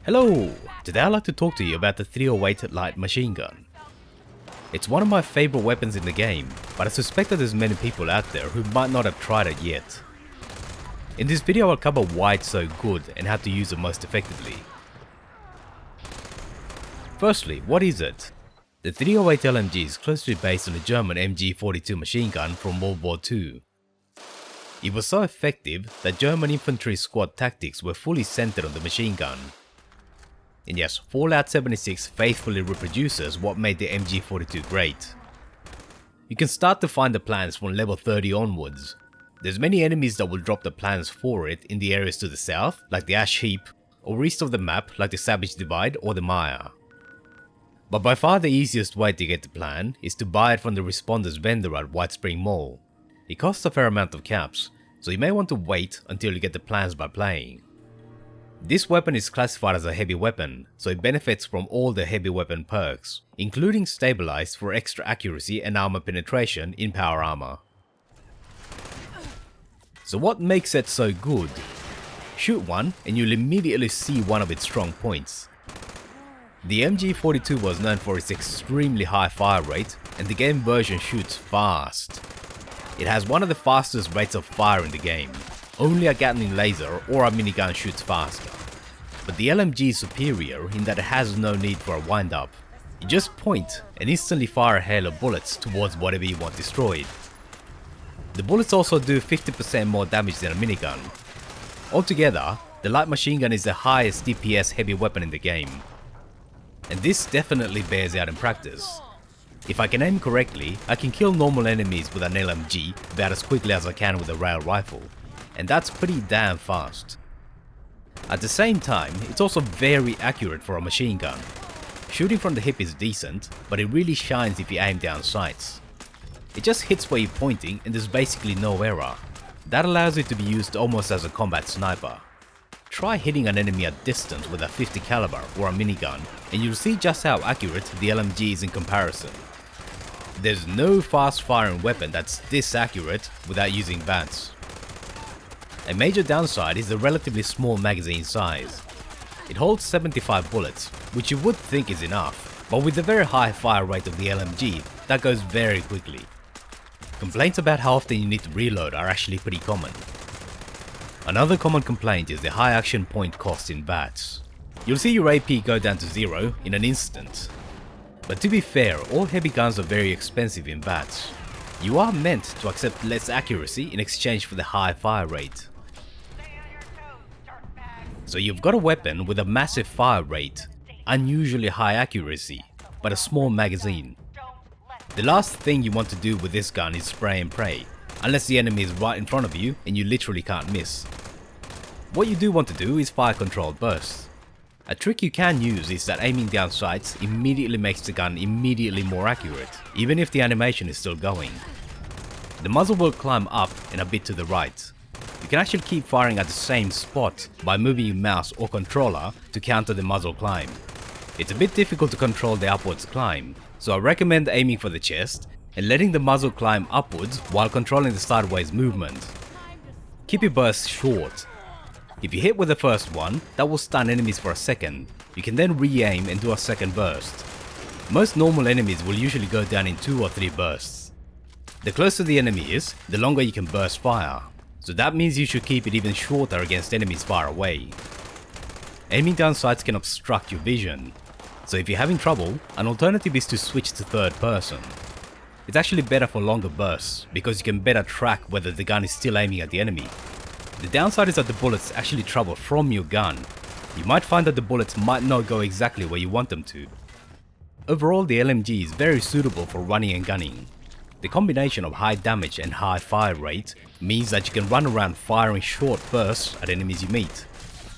Hello! Today I'd like to talk to you about the 308 light machine gun. It's one of my favorite weapons in the game, but I suspect that there's many people out there who might not have tried it yet. In this video I'll cover why it's so good and how to use it most effectively. Firstly, what is it? The 308 LMG is closely based on the German MG42 machine gun from World War II. It was so effective that German infantry squad tactics were fully centered on the machine gun. And yes, Fallout 76 faithfully reproduces what made the MG42 great. You can start to find the plans from level 30 onwards. There's many enemies that will drop the plans for it in the areas to the south, like the Ash Heap, or east of the map, like the Savage Divide or the Mire. But by far the easiest way to get the plan is to buy it from the Responder's vendor at White Spring Mall. It costs a fair amount of caps, so you may want to wait until you get the plans by playing. This weapon is classified as a heavy weapon, so it benefits from all the heavy weapon perks, including stabilized for extra accuracy and armor penetration in power armor. So what makes it so good? Shoot one and you'll immediately see one of its strong points. The MG42 was known for its extremely high fire rate, and the game version shoots fast. It has one of the fastest rates of fire in the game. Only a Gatling laser or a minigun shoots faster. But the LMG is superior in that it has no need for a wind-up. You just point and instantly fire a hail of bullets towards whatever you want destroyed. The bullets also do 50% more damage than a minigun. Altogether, the light machine gun is the highest DPS heavy weapon in the game. And this definitely bears out in practice. If I can aim correctly, I can kill normal enemies with an LMG about as quickly as I can with a rail rifle. And that's pretty damn fast. At the same time, it's also very accurate for a machine gun. Shooting from the hip is decent, but it really shines if you aim down sights. It just hits where you're pointing and there's basically no error. That allows it to be used almost as a combat sniper. Try hitting an enemy at distance with a 50 caliber or a minigun and you'll see just how accurate the LMG is in comparison. There's no fast firing weapon that's this accurate without using VATS. A major downside is the relatively small magazine size. It holds 75 bullets, which you would think is enough, but with the very high fire rate of the LMG, that goes very quickly. Complaints about how often you need to reload are actually pretty common. Another common complaint is the high action point cost in VATS. You'll see your AP go down to 0 in an instant. But to be fair, all heavy guns are very expensive in VATS. You are meant to accept less accuracy in exchange for the high fire rate. So you've got a weapon with a massive fire rate, unusually high accuracy, but a small magazine. The last thing you want to do with this gun is spray and pray, unless the enemy is right in front of you and you literally can't miss. What you do want to do is fire controlled bursts. A trick you can use is that aiming down sights immediately makes the gun immediately more accurate, even if the animation is still going. The muzzle will climb up and a bit to the right. You can actually keep firing at the same spot by moving your mouse or controller to counter the muzzle climb. It's a bit difficult to control the upwards climb, so I recommend aiming for the chest and letting the muzzle climb upwards while controlling the sideways movement. Keep your bursts short. If you hit with the first one, that will stun enemies for a second. You can then re-aim and do a second burst. Most normal enemies will usually go down in 2 or 3 bursts. The closer the enemy is, the longer you can burst fire. So that means you should keep it even shorter against enemies far away. Aiming down sights can obstruct your vision. So if you're having trouble, an alternative is to switch to third person. It's actually better for longer bursts, because you can better track whether the gun is still aiming at the enemy. The downside is that the bullets actually travel from your gun. You might find that the bullets might not go exactly where you want them to. Overall, the LMG is very suitable for running and gunning. The combination of high damage and high fire rate means that you can run around firing short bursts at enemies you meet.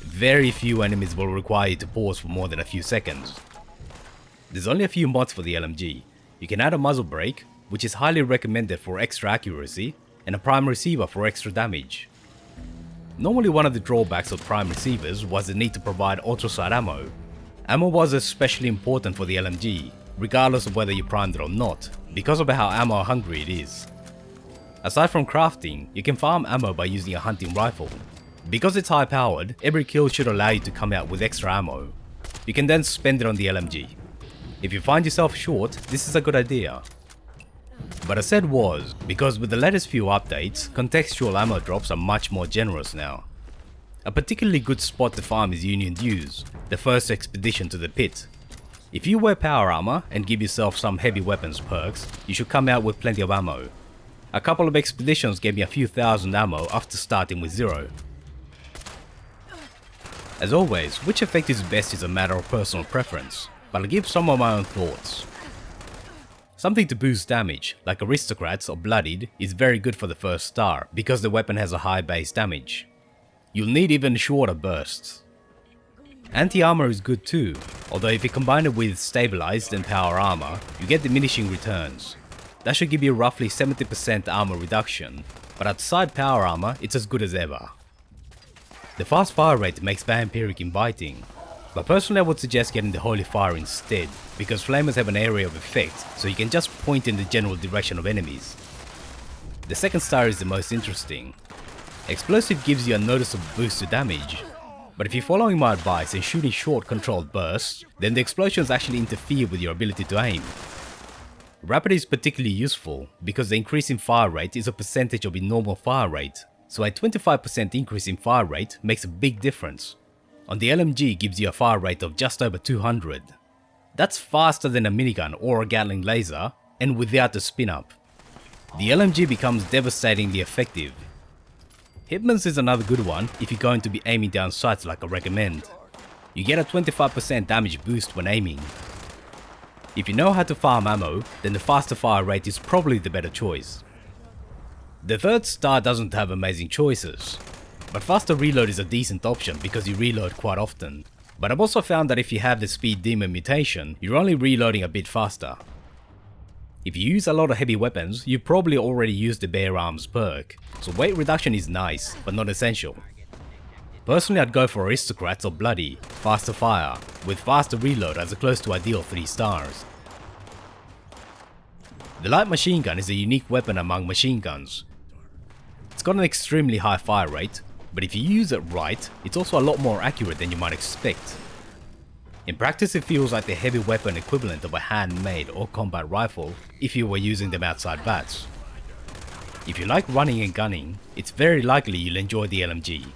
Very few enemies will require you to pause for more than a few seconds. There's only a few mods for the LMG. You can add a muzzle brake, which is highly recommended for extra accuracy, and a prime receiver for extra damage. Normally one of the drawbacks of prime receivers was the need to provide ultrasight ammo. Ammo was especially important for the LMG, regardless of whether you primed it or not, because of how ammo hungry it is. Aside from crafting, you can farm ammo by using a hunting rifle. Because it's high powered, every kill should allow you to come out with extra ammo. You can then spend it on the LMG. If you find yourself short, this is a good idea. But I said was, because with the latest few updates, contextual ammo drops are much more generous now. A particularly good spot to farm is Union Dues, the first expedition to the pit. If you wear power armor and give yourself some heavy weapons perks, you should come out with plenty of ammo. A couple of expeditions gave me a few thousand ammo after starting with 0. As always, which effect is best is a matter of personal preference, but I'll give some of my own thoughts. Something to boost damage, like Aristocrats or Bloodied, is very good for the first star because the weapon has a high base damage. You'll need even shorter bursts. Anti-armor is good too, although if you combine it with stabilized and power armor, you get diminishing returns. That should give you roughly 70% armor reduction, but outside power armor, it's as good as ever. The fast fire rate makes Vampiric inviting, but personally I would suggest getting the Holy Fire instead, because Flamers have an area of effect, so you can just point in the general direction of enemies. The second star is the most interesting. Explosive gives you a noticeable boost to damage, but if you're following my advice and shooting short controlled bursts, then the explosions actually interfere with your ability to aim. Rapid is particularly useful, because the increase in fire rate is a percentage of your normal fire rate, so a 25% increase in fire rate makes a big difference. On the LMG gives you a fire rate of just over 200. That's faster than a minigun or a Gatling laser, and without the spin up. The LMG becomes devastatingly effective. Hitman's is another good one if you're going to be aiming down sights like I recommend. You get a 25% damage boost when aiming. If you know how to farm ammo, then the faster fire rate is probably the better choice. The third star doesn't have amazing choices, but faster reload is a decent option because you reload quite often. But I've also found that if you have the Speed Demon mutation, you're only reloading a bit faster. If you use a lot of heavy weapons, you probably already used the Bare Arms perk, so weight reduction is nice, but not essential. Personally I'd go for Aristocrats or Bloody, faster fire, with faster reload as a close to ideal 3 stars. The light machine gun is a unique weapon among machine guns. It's got an extremely high fire rate, but if you use it right, it's also a lot more accurate than you might expect. In practice it feels like the heavy weapon equivalent of a handmade or combat rifle if you were using them outside bats. If you like running and gunning, it's very likely you'll enjoy the LMG.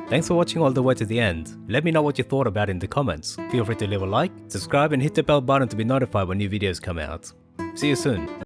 Thanks for watching all the way to the end. Let me know what you thought about it in the comments. Feel free to leave a like, subscribe and hit the bell button to be notified when new videos come out. See you soon.